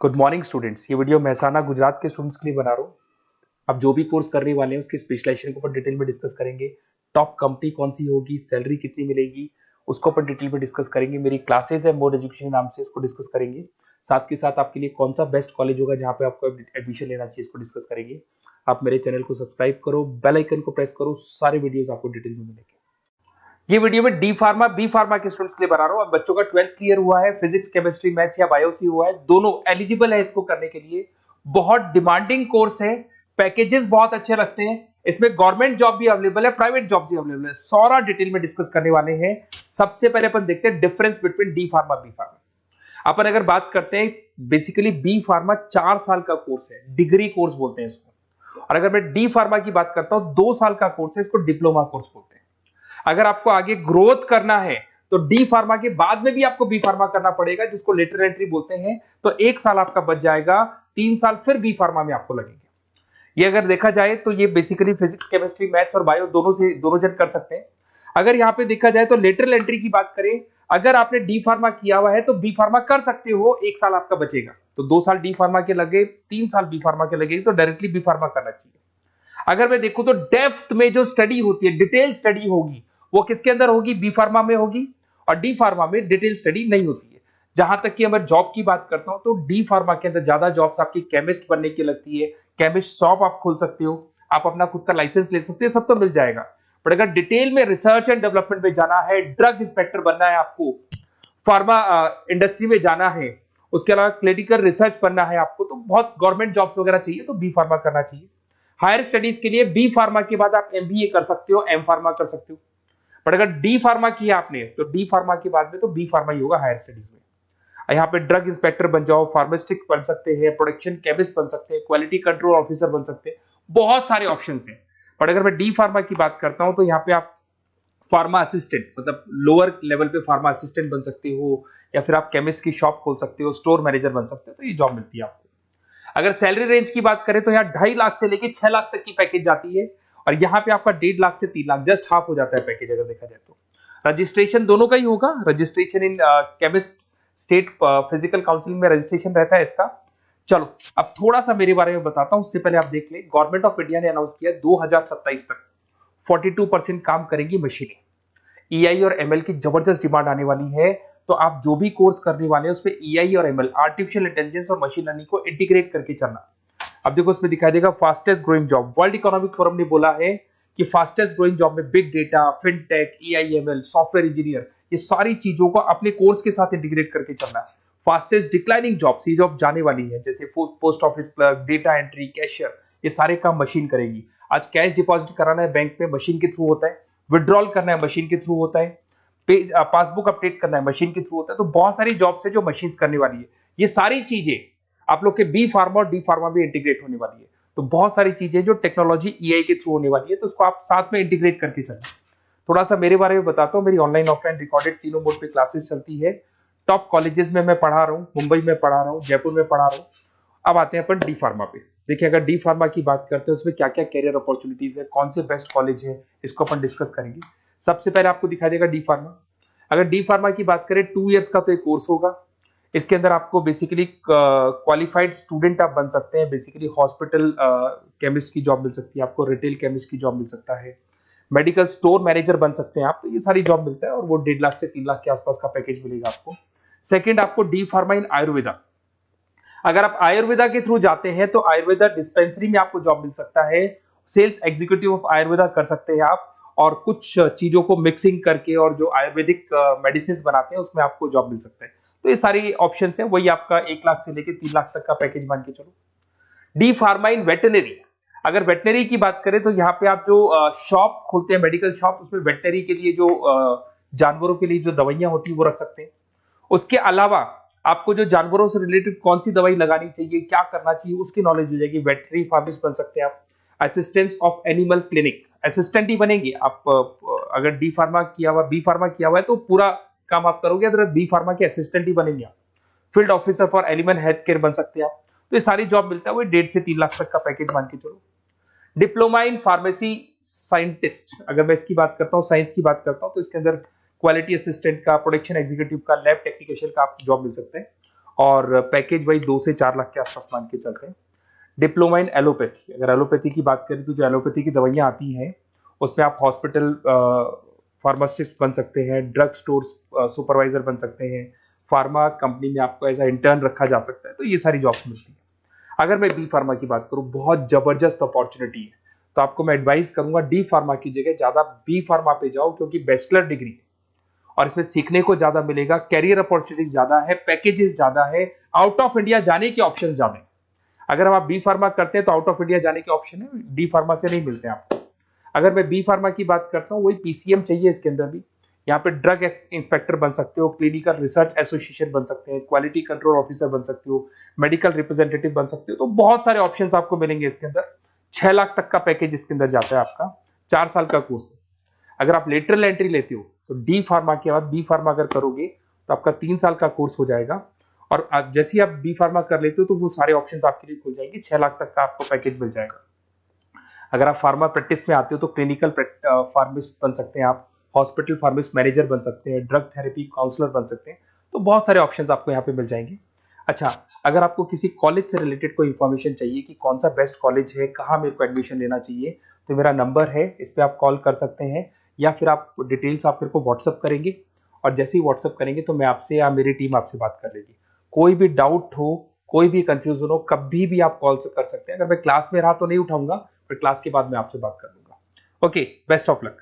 Good morning students. ये video Mehsana Gujarat के students के लिए बना रहा हूँ। आप जो भी कोर्स करने वाले हैं उसके स्पेशलाइजेशन के ऊपर डिटेल में डिस्कस करेंगे। टॉप कंपनी कौन सी होगी, सैलरी कितनी मिलेगी, उसको अपन डिटेल में डिस्कस करेंगे। मेरी क्लासेस है मोड एजुकेशन नाम से, इसको डिस्कस करेंगे। साथ के साथ आपके लिए कौन सा बेस्ट कॉलेज होगा जहाँ पे आपको एडमिशन लेना चाहिए, इसको डिस्कस करेंगे। आप मेरे चैनल को सब्सक्राइब करो, बेल आइकन को प्रेस करो, सारे वीडियोस आपको डिटेल में मिलेंगे। ये वीडियो में डी फार्मा बी फार्मा के स्टूडेंट्स के लिए बना रहा हूं। अब बच्चों का 12th क्लियर हुआ है, फिजिक्स केमिस्ट्री मैथ्स या बायोसी हुआ है, दोनों एलिजिबल है इसको करने के लिए। बहुत डिमांडिंग कोर्स है, पैकेजेस बहुत अच्छे रखते हैं। इसमें गवर्नमेंट जॉब भी अवेलेबल है, प्राइवेट जॉब भी अवेलेबल है। सारा डिटेल में डिस्कस करने वाले हैं। सबसे पहले अपन देखते हैं difference between D pharma B pharma. अपन अगर बात करते हैं, बेसिकली बी फार्मा 4 साल का कोर्स है, डिग्री कोर्स बोलते हैं इसको। और अगर मैं डी फार्मा की बात करता हूं, 2 साल का कोर्स है, इसको डिप्लोमा कोर्स बोलते हैं। अगर आपको आगे ग्रोथ करना है तो डी फार्मा के बाद में भी आपको बी फार्मा करना पड़ेगा, जिसको लेटरल एंट्री बोलते हैं। तो 1 साल आपका बच जाएगा, 3 साल फिर बी फार्मा में आपको लगेंगे। ये अगर देखा जाए तो ये बेसिकली फिजिक्स केमिस्ट्री मैथ्स और बायो दोनों जन कर सकते हैं। अगर यहाँ पे देखा जाए तो लेटरल एंट्री की बात करें, अगर आपने डी फार्मा किया हुआ है तो बी फार्मा कर सकते हो, 1 साल आपका बचेगा। तो 2 साल डी फार्मा के लगे, 3 साल बी फार्मा के लगे, तो डायरेक्टली बी फार्मा करना चाहिए। अगर मैं देखूं तो डेप्थ में जो स्टडी होती है, डिटेल स्टडी होगी, वो किसके अंदर होगी, बी फार्मा में होगी। और डी फार्मा में डिटेल स्टडी नहीं होती है। जहां तक कि मैं जॉब की बात करता हूं तो डी फार्मा के अंदर ज्यादा जॉब्स आपकी केमिस्ट बनने की लगती है। केमिस्ट शॉप आप खोल सकते हो, आप अपना खुद का लाइसेंस ले सकते हो, सब तो मिल जाएगा। पर अगर डिटेल में रिसर्च एंड डेवलपमेंट में जाना है, ड्रग इंस्पेक्टर बनना है आपको, फार्मा इंडस्ट्री में जाना है, उसके अलावा क्लिनिकल रिसर्च बनना है आपको, तो बहुत गवर्नमेंट जॉब्स वगैरह चाहिए, तो बी फार्मा करना चाहिए। हायर स्टडीज के लिए बी फार्मा के बाद आप एमबीए कर सकते हो, एम फार्मा कर सकते हो। बट अगर डी फार्मा किया आपने तो डी फार्मा के बाद में तो बी फार्मा ही होगा हायर स्टडीज में। यहाँ पे ड्रग इंस्पेक्टर बन जाओ, फार्मास्टिक बन सकते हैं, प्रोडक्शन केमिस्ट बन सकते हैं, क्वालिटी कंट्रोल ऑफिसर बन सकते हैं, बहुत सारे ऑप्शन हैं। बट अगर मैं डी फार्मा की बात करता हूं तो यहाँ पे आप फार्मा असिस्टेंट, मतलब लोअर लेवल पे फार्मा असिस्टेंट बन सकते हो, या फिर आप केमिस्ट की शॉप खोल सकते हो, स्टोर मैनेजर बन सकते हो, तो ये जॉब मिलती है आपको। अगर सैलरी रेंज की बात करें तो यहाँ 2.5 लाख से लेके 6 लाख तक की पैकेज जाती है। और यहाँ पे आपका 1.5 लाख से 3 लाख, जस्ट हाफ हो जाता है पैकेज अगर देखा जाए तो। रजिस्ट्रेशन दोनों का ही होगा। Registration in chemist state physical counselling में रजिस्ट्रेशन रहता है इसका। चलो अब थोड़ा सा मेरे बारे में बताता हूं, उससे पहले आप देख ले, गवर्नमेंट ऑफ इंडिया ने अनाउंस किया 2027 तक 42% काम करेंगी मशीनें। ईआई और एमएल की जबरदस्त डिमांड आने वाली है। तो आप जो भी कोर्स करने वाले हैं उसपे ईआई और एमएल, आर्टिफिशियल इंटेलिजेंस और मशीन लर्निंग को इंटीग्रेट करके चलना। अब देखो इसमें दिखाई देगा fastest growing job. World Economic Forum ने बोला है कि फास्टेस्ट ग्रोइंग जॉब में big data, fintech, AIML, software engineer, ये सारी चीजों को अपने कोर्स के साथ इंटीग्रेट करके चलना है। फास्टेस्ट डिक्लाइनिंग जॉब्स, ये जॉब जाने वाली है, जैसे post office clerk, data entry, cashier, ये सारे काम मशीन करेगी। आज कैश डिपॉजिट कराना है बैंक में, मशीन के थ्रू होता है। विड्रॉल करना है, मशीन के थ्रू होता है। पासबुक अपडेट करना है, मशीन के थ्रू होता है। तो बहुत सारी जॉब्स है जो मशीन करने वाली है। ये सारी चीजें आप लोग के बी फार्मा और डी फार्मा भी इंटीग्रेट होने वाली है। तो बहुत सारी चीजें जो टेक्नोलॉजी ईआई के थ्रू होने वाली है, तो उसको आप साथ में इंटीग्रेट करके चलें। थोड़ा सा मेरे बारे में बताता हूँ। मेरी ऑनलाइन ऑफलाइन रिकॉर्डेड तीनों मोड पे क्लासेस चलती है। टॉप कॉलेजेस में मैं पढ़ा रहा हूँ, मुंबई में पढ़ा रहा हूँ, जयपुर में पढ़ा रहा हूँ। अब आते हैं अपन डी फार्मा पे। देखिए अगर डी फार्मा की बात करते हैं उसमें क्या क्या कैरियर अपॉर्चुनिटीज है, कौन से बेस्ट कॉलेज है, इसको अपन डिस्कस करेंगे। सबसे पहले आपको दिखाई देगा डी फार्मा। अगर डी फार्मा की बात करें 2 इयर्स का तो एक कोर्स होगा। इसके अंदर आपको बेसिकली क्वालिफाइड स्टूडेंट आप बन सकते हैं। बेसिकली हॉस्पिटल केमिस्ट की जॉब मिल सकती है आपको, रिटेल केमिस्ट की जॉब मिल सकता है, मेडिकल स्टोर मैनेजर बन सकते हैं आप। तो ये सारी जॉब मिलता है और वो 1.5 लाख से 3 लाख के आसपास का पैकेज मिलेगा आपको। सेकंड, आपको डी फार्मा इन आयुर्वेदा। अगर आप आयुर्वेदा के थ्रू जाते हैं तो आयुर्वेदा डिस्पेंसरी में आपको जॉब मिल सकता है। सेल्स एग्जीक्यूटिव ऑफ आयुर्वेदा कर सकते हैं आप, और कुछ चीजों को मिक्सिंग करके और जो आयुर्वेदिक मेडिसिन बनाते हैं उसमें आपको जॉब मिल सकता है। तो ये सारी ऑप्शन है, वही आपका 1 लाख से लेके 3 लाख तक का पैकेज मान के चलो। डी फार्मा इन वेटनरी। अगर वेटनरी की बात करें तो यहाँ पे आप जो शॉप खोलते हैं, मेडिकल शॉप, उसमें वेटनरी के लिए जो जानवरों के लिए जो दवाइयां होती है वो रख सकते हैं। उसके अलावा आपको जो जानवरों से रिलेटेड कौन सी दवाई लगानी चाहिए, क्या करना चाहिए, उसकी नॉलेज हो जाएगी। वेटनरी फार्मासिस्ट बन सकते हैं आप। Assistants of animal clinic, assistant ही बनेंगे आप। अगर डी फार्मा किया हुआ, बी फार्मा किया हुआ है तो पूरा काम आप करोगे, अगर बी फार्मा के असिस्टेंट ही बनेंगे आप। Field officer for animal health care बन सकते हैं आप। तो ये सारी जॉब मिलता है, वो 1.5 से 3 लाख तक का पैकेज मान के चलो। डिप्लोमा इन फार्मेसी साइंटिस्ट, अगर मैं इसकी बात करता हूँ, साइंस की बात करता हूँ, तो इसके अंदर क्वालिटी असिस्टेंट का, प्रोडक्शन एग्जीक्यूटिव का, लैब टेक्नीशियन का आप जॉब मिल सकते हैं। और पैकेज वही 2 से 4 लाख के आसपास मान के चलते हैं। डिप्लोमा इन एलोपैथी, अगर एलोपैथी की बात करें तो जो एलोपैथी की दवाइयाँ आती हैं उसमें आप हॉस्पिटल फार्मासिस्ट बन सकते हैं, ड्रग स्टोर सुपरवाइजर बन सकते हैं, फार्मा कंपनी में आपको एज अ इंटर्न रखा जा सकता है, तो ये सारी जॉब्स मिलती है। अगर मैं बी फार्मा की बात करूं, बहुत जबरदस्त अपॉर्चुनिटी है, तो आपको मैं एडवाइस करूंगा डी फार्मा की जगह ज्यादा बी फार्मा पे जाओ, क्योंकि बैचलर डिग्री और इसमें सीखने को ज्यादा मिलेगा, कैरियर अपॉर्चुनिटीज ज्यादा है, पैकेजेस ज्यादा है, आउट ऑफ इंडिया जाने के ऑप्शन ज्यादा है। अगर हम आप बी फार्मा करते हैं तो आउट ऑफ इंडिया जाने के ऑप्शन है, डी फार्मा से नहीं मिलते आपको। अगर मैं बी फार्मा की बात करता हूँ, वही पीसीएम चाहिए इसके अंदर भी। यहाँ पे ड्रग इंस्पेक्टर बन सकते हो, क्लिनिकल रिसर्च एसोसिएशन बन सकते हैं, क्वालिटी कंट्रोल ऑफिसर बन सकते हो, मेडिकल रिप्रेजेंटेटिव बन सकते हो, तो बहुत सारे ऑप्शंस आपको मिलेंगे इसके अंदर। 6 लाख तक का पैकेज इसके अंदर जाता है आपका, 4 साल का कोर्स है। अगर आप लेटरल एंट्री लेते हो तो डी फार्मा के बाद बी फार्मा अगर करोगे तो आपका 3 साल का कोर्स हो जाएगा, और जैसे ही आप बी फार्मा कर लेते हो तो वो सारे ऑप्शंस आपके लिए खुल जाएंगे, 6 लाख तक का आपको पैकेज मिल जाएगा। अगर आप फार्मा प्रैक्टिस में आते हो तो क्लिनिकल फार्मिस्ट बन सकते हैं आप, हॉस्पिटल फार्मिस्ट मैनेजर बन सकते हैं, ड्रग थेरेपी काउंसलर बन सकते हैं, तो बहुत सारे ऑप्शंस आपको यहाँ पे मिल जाएंगे। अच्छा, अगर आपको किसी कॉलेज से रिलेटेड कोई इन्फॉर्मेशन चाहिए कि कौन सा बेस्ट कॉलेज है, कहाँ मेरे को एडमिशन लेना चाहिए, तो मेरा नंबर है, इस पर आप कॉल कर सकते हैं, या फिर आप डिटेल्स आप मेरे को व्हाट्सअप करेंगे, और जैसे ही व्हाट्सअप करेंगे तो मैं आपसे या मेरी टीम आपसे बात कर लेगी। कोई भी डाउट हो, कोई भी कंफ्यूजन हो, कभी भी आप कॉल से कर सकते हैं। अगर मैं क्लास में रहा तो नहीं उठाऊंगा, फिर क्लास के बाद मैं आपसे बात कर लूंगा। Okay, best of luck.